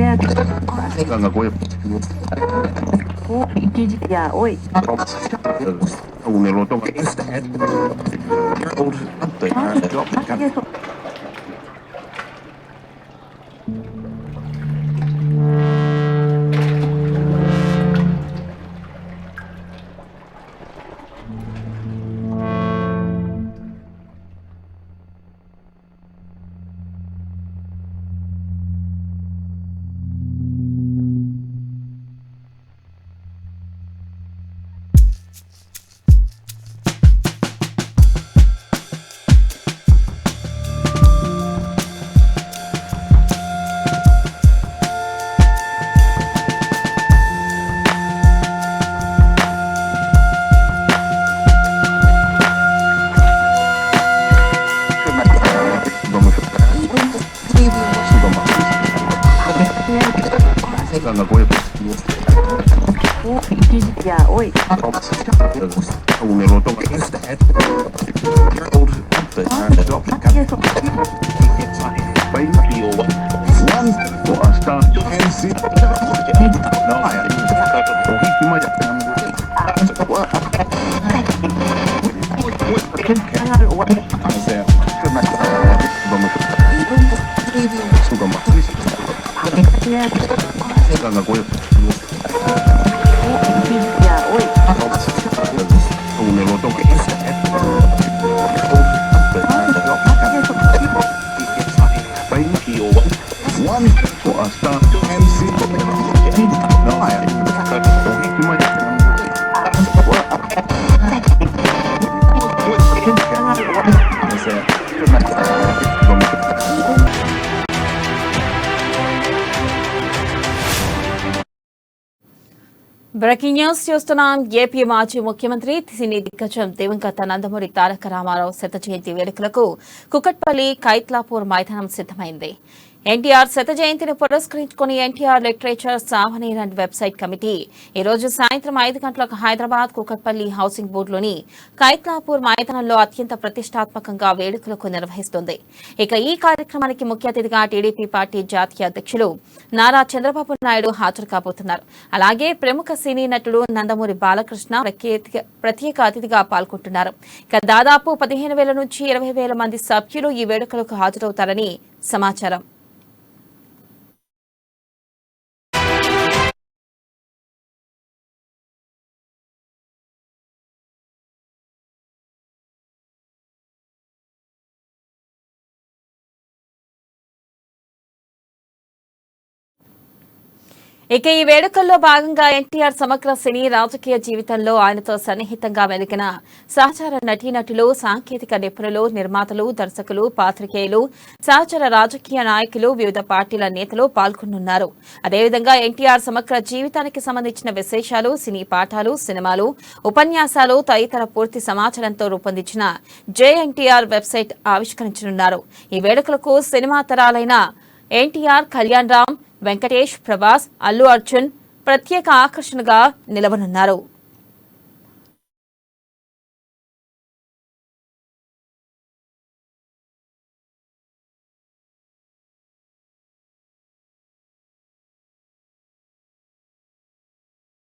Ganga Goya. Ya, hoy. Un eloto. Ganga Goya. Ya, hoy. Un eloto. Ganga Goya. Ya, hoy. Un eloto. Breaking news చూస్తున్నాం. AP మాజీ ముఖ్యమంత్రి సినీ దిగ్గజం దివంగత నందమూరి తారక రామారావు శత జయంతి వేడుకలకు కుకట్పల్లి కైత్లాపూర్ మైదానం సిద్దమైంది. ఎన్టీఆర్ శత జయంతిని పురస్కరించుకుని NTR literature souvenir and website committee ఈ రోజు సాయంత్రం 5 గంటలకు హైదరాబాద్ కుకట్పల్లి హౌసింగ్ బోర్డులోని కైత్లాపూర్ మైదానంలో అత్యంత ప్రతిష్టాత్మకంగా వేడుకలకు నిర్వహిస్తుంది. ఇక ఈ కార్యక్రమానికి ముఖ్య అతిథిగా టీడీపీ పార్టీ జాతీయ అధ్యక్షులు నారా చంద్రబాబు నాయుడు హాజరు కాబోతున్నారు. అలాగే ప్రముఖ సినీ నటుడు నందమూరి బాలకృష్ణ ప్రత్యేక అతిథిగా పాల్గొంటున్నారు. ఇక దాదాపు 15,000 నుంచి 20,000 మంది సభ్యులు ఈ వేడుకలకు హాజరవుతారని సమాచారం. ఇక ఈ వేడుకల్లో భాగంగా ఎన్టీఆర్ సమగ్ర సినీ రాజకీయ జీవితంలో ఆయనతో సన్నిహితంగా మెలిగిన సహచర నటీనటులు, సాంకేతిక నిపుణులు, నిర్మాతలు, దర్శకులు, పాత్రికేయులు, సహచర రాజకీయ నాయకులు, వివిధ పార్టీల నేతలు పాల్గొనున్నారు. అదేవిధంగా ఎన్టీఆర్ సమగ్ర జీవితానికి సంబంధించిన విశేషాలు, సినీ పాఠాలు, సినిమాలు, ఉపన్యాసాలు తదితర పూర్తి సమాచారంతో రూపొందించిన జేఎన్టీఆర్ వెబ్సైట్ ఆవిష్కరించనున్నారు. ఈ వేడుకలకు సినిమా తరాలైన ఎన్టీఆర్, కళ్యాణ్ రామ్, వెంకటేష్, ప్రభాస్, అల్లు అర్జున్ ప్రత్యేక ఆకర్షణగా నిలవనున్నారు.